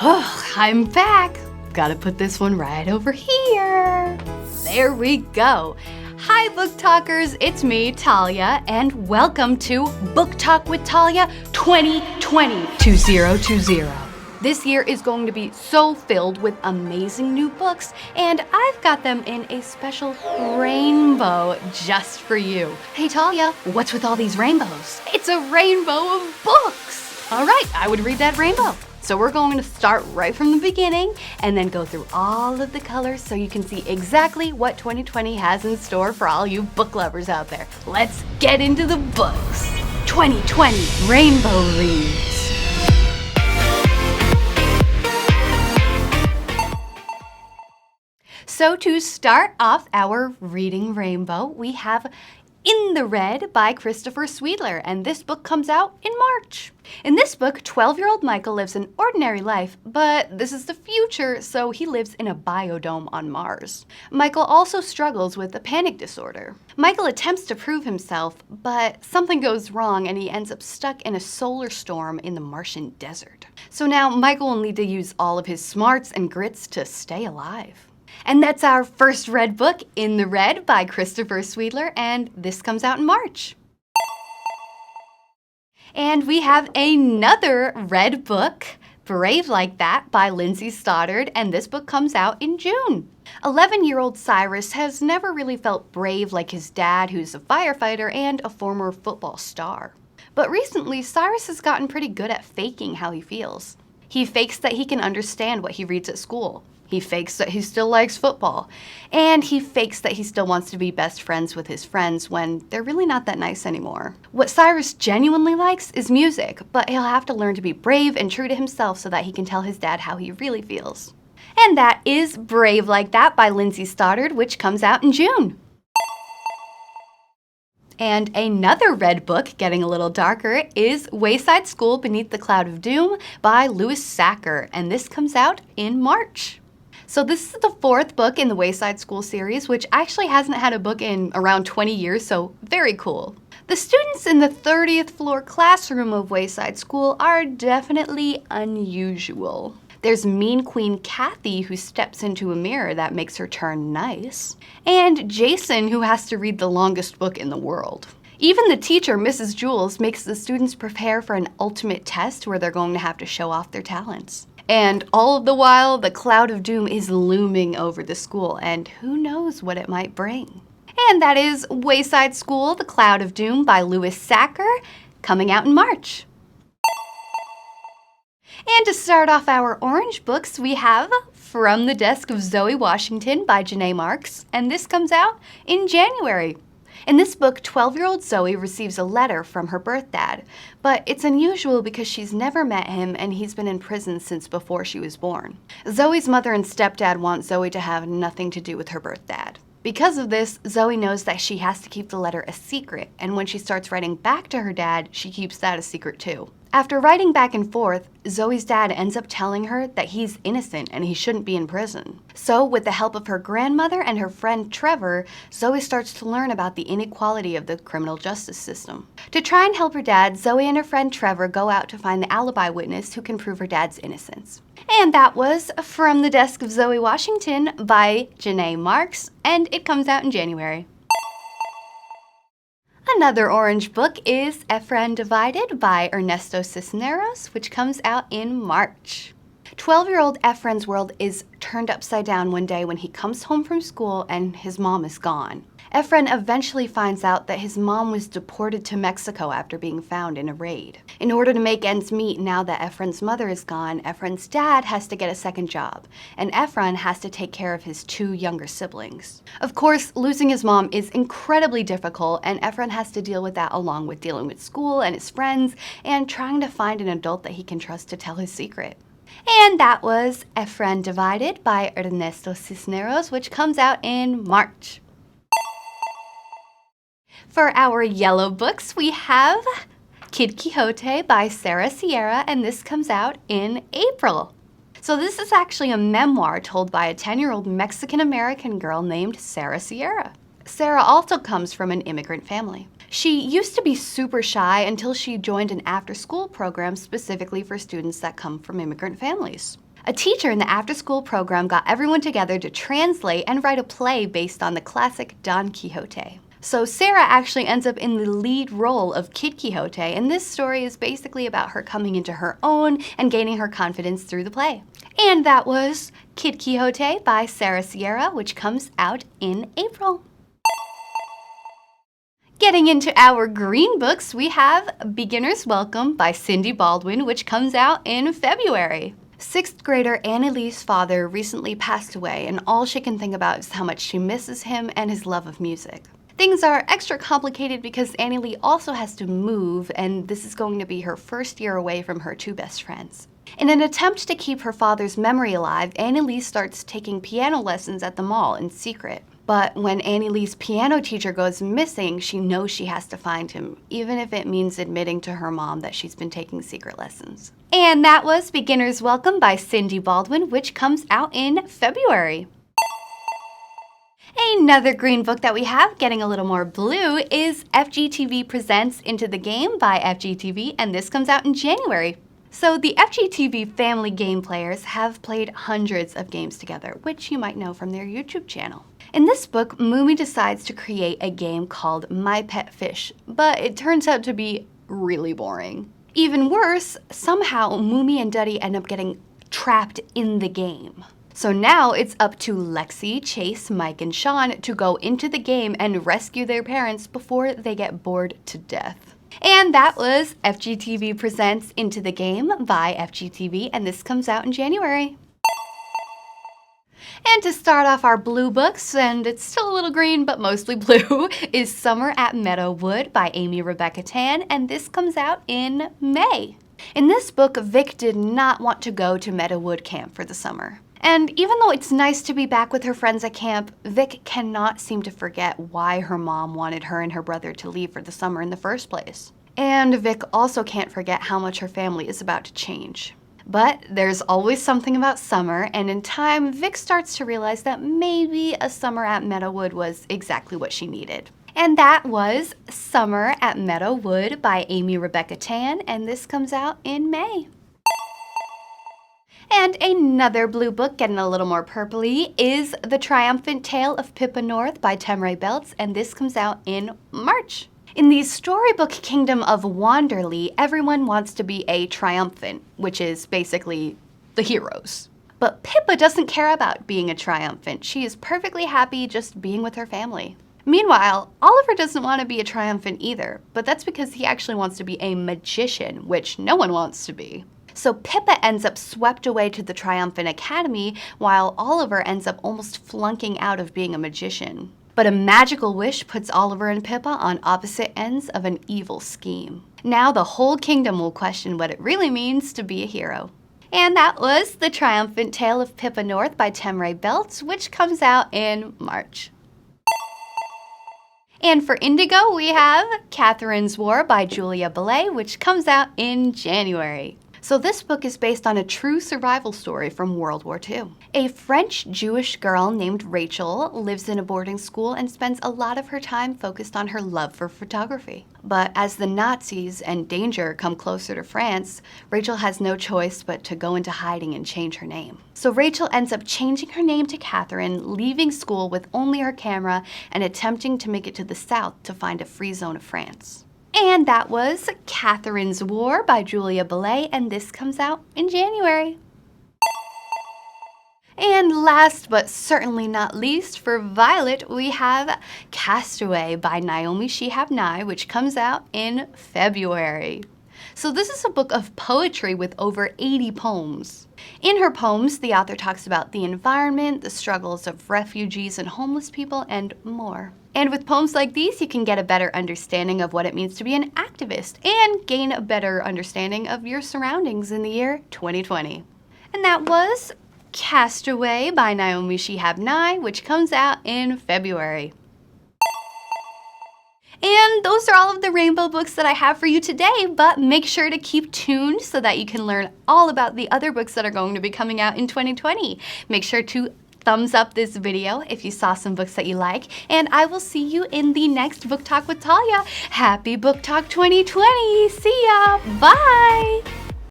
Oh, I'm back. Gotta put this one right over here. There we go. Hi, Book Talkers. It's me, Talia, and welcome to Book Talk with Talia 2020. This year is going to be so filled with amazing new books, and I've got them in a special rainbow just for you. Hey, Talia, what's with all these rainbows? It's a rainbow of books. All right, I would read that rainbow. So we're going to start right from the beginning and then go through all of the colors so you can see exactly what 2020 has in store for all you book lovers out there. Let's get into the books. 2020 Rainbow Reads. So to start off our reading rainbow, we have In the Red by Christopher Swiedler, and this book comes out in March. In this book, 12-year-old Michael lives an ordinary life, but this is the future, so he lives in a biodome on Mars. Michael also struggles with a panic disorder. Michael attempts to prove himself, but something goes wrong and he ends up stuck in a solar storm in the Martian desert. So now Michael will need to use all of his smarts and grits to stay alive. And that's our first red book, In the Red by Christopher Swiedler, and this comes out in March. And we have another red book, Brave Like That by Lindsey Stoddard, and this book comes out in June. 11-year-old Cyrus has never really felt brave like his dad, who's a firefighter and a former football star. But recently, Cyrus has gotten pretty good at faking how he feels. He fakes that he can understand what he reads at school. He fakes that he still likes football. And he fakes that he still wants to be best friends with his friends when they're really not that nice anymore. What Cyrus genuinely likes is music, but he'll have to learn to be brave and true to himself so that he can tell his dad how he really feels. And that is Brave Like That by Lindsey Stoddard, which comes out in June. And another red book, getting a little darker, is Wayside School Beneath the Cloud of Doom by Sachar, and this comes out in March. So this is the fourth book in the Wayside School series, which actually hasn't had a book in around 20 years, so very cool. The students in the 30th floor classroom of Wayside School are definitely unusual. There's Mean Queen Kathy, who steps into a mirror that makes her turn nice, and Jason, who has to read the longest book in the world. Even the teacher, Mrs. Jules, makes the students prepare for an ultimate test where they're going to have to show off their talents. And all of the while, the cloud of doom is looming over the school, and who knows what it might bring. And that is Wayside School, The Cloud of Doom by Sachar, coming out in March. And to start off our orange books, we have From the Desk of Zoe Washington by Janae Marks, and this comes out in January. In this book, 12-year-old Zoe receives a letter from her birth dad, but it's unusual because she's never met him and he's been in prison since before she was born. Zoe's mother and stepdad want Zoe to have nothing to do with her birth dad. Because of this, Zoe knows that she has to keep the letter a secret, and when she starts writing back to her dad, she keeps that a secret too. After writing back and forth, Zoe's dad ends up telling her that he's innocent and he shouldn't be in prison. So, with the help of her grandmother and her friend Trevor, Zoe starts to learn about the inequality of the criminal justice system. To try and help her dad, Zoe and her friend Trevor go out to find the alibi witness who can prove her dad's innocence. And that was From the Desk of Zoe Washington by Janae Marks, and it comes out in January. Another orange book is Efren Divided by Ernesto Cisneros, which comes out in March. 12-year-old Efren's world is turned upside down one day when he comes home from school and his mom is gone. Efren eventually finds out that his mom was deported to Mexico after being found in a raid. In order to make ends meet now that Efren's mother is gone, Efren's dad has to get a second job, and Efren has to take care of his two younger siblings. Of course, losing his mom is incredibly difficult, and Efren has to deal with that along with dealing with school and his friends, and trying to find an adult that he can trust to tell his secret. And that was Efren Divided by Ernesto Cisneros, which comes out in March. For our yellow books, we have Kid Quixote by Sarah Sierra, and this comes out in April. So this is actually a memoir told by a 10-year-old Mexican-American girl named Sarah Sierra. Sarah also comes from an immigrant family. She used to be super shy until she joined an after-school program specifically for students that come from immigrant families. A teacher in the after-school program got everyone together to translate and write a play based on the classic Don Quixote. So Sarah actually ends up in the lead role of Kid Quixote, and this story is basically about her coming into her own and gaining her confidence through the play. And that was Kid Quixote by Sarah Sierra, which comes out in April. Getting into our green books, we have Beginner's Welcome by Cindy Baldwin, which comes out in February. 6th grader Annalie's father recently passed away, and all she can think about is how much she misses him and his love of music. Things are extra complicated because Annalie also has to move, and this is going to be her first year away from her 2 best friends. In an attempt to keep her father's memory alive, Annalie starts taking piano lessons at the mall in secret. But when Annalie's piano teacher goes missing, she knows she has to find him, even if it means admitting to her mom that she's been taking secret lessons. And that was Beginner's Welcome by Cindy Baldwin, which comes out in February. Another green book that we have, getting a little more blue, is FGTeeV Presents Into the Game by FGTeeV, and this comes out in January. So the FGTeeV family game players have played hundreds of games together, which you might know from their YouTube channel. In this book, Noomi decides to create a game called My Pet Fish, but it turns out to be really boring. Even worse, somehow Noomi and Duddy end up getting trapped in the game. So now it's up to Lexi, Chase, Mike, and Sean to go into the game and rescue their parents before they get bored to death. And that was FGTeeV Presents Into the Game by FGTeeV, and this comes out in January. And to start off our blue books, and it's still a little green but mostly blue, is Summer at Meadowwood by Amy Rebecca Tan, and this comes out in May. In this book, Vic did not want to go to Meadowwood camp for the summer. And even though it's nice to be back with her friends at camp, Vic cannot seem to forget why her mom wanted her and her brother to leave for the summer in the first place. And Vic also can't forget how much her family is about to change. But there's always something about summer, and in time, Vic starts to realize that maybe a summer at Meadowwood was exactly what she needed. And that was Summer at Meadowwood by Amy Rebecca Tan, and this comes out in May. And another blue book, getting a little more purpley, is The Triumphant Tale of Pippa North by Temre Beltz, and this comes out in March. In the storybook kingdom of Wanderly, everyone wants to be a triumphant, which is basically the heroes. But Pippa doesn't care about being a triumphant. She is perfectly happy just being with her family. Meanwhile, Oliver doesn't want to be a triumphant either, but that's because he actually wants to be a magician, which no one wants to be. So Pippa ends up swept away to the Triumphant Academy, while Oliver ends up almost flunking out of being a magician. But a magical wish puts Oliver and Pippa on opposite ends of an evil scheme. Now the whole kingdom will question what it really means to be a hero. And that was The Triumphant Tale of Pippa North by Temre Beltz, which comes out in March. And for Indigo, we have Catherine's War by Julia Billet, which comes out in January. So this book is based on a true survival story from World War II. A French Jewish girl named Rachel lives in a boarding school and spends a lot of her time focused on her love for photography. But as the Nazis and danger come closer to France, Rachel has no choice but to go into hiding and change her name. So Rachel ends up changing her name to Catherine, leaving school with only her camera and attempting to make it to the south to find a free zone of France. And that was Catherine's War by Julia Billet, and this comes out in January. And last but certainly not least, for Violet, we have Castaway by Naomi Shihab, which comes out in February. So this is a book of poetry with over 80 poems. In her poems, the author talks about the environment, the struggles of refugees and homeless people, and more. And with poems like these, you can get a better understanding of what it means to be an activist and gain a better understanding of your surroundings in the year 2020. And that was Castaway by Naomi Shihab, which comes out in February. And those are all of the rainbow books that I have for you today, but make sure to keep tuned so that you can learn all about the other books that are going to be coming out in 2020. Make sure to thumbs up this video if you saw some books that you like, and I will see you in the next Book Talk with Talia. Happy Book Talk 2020! See ya! Bye!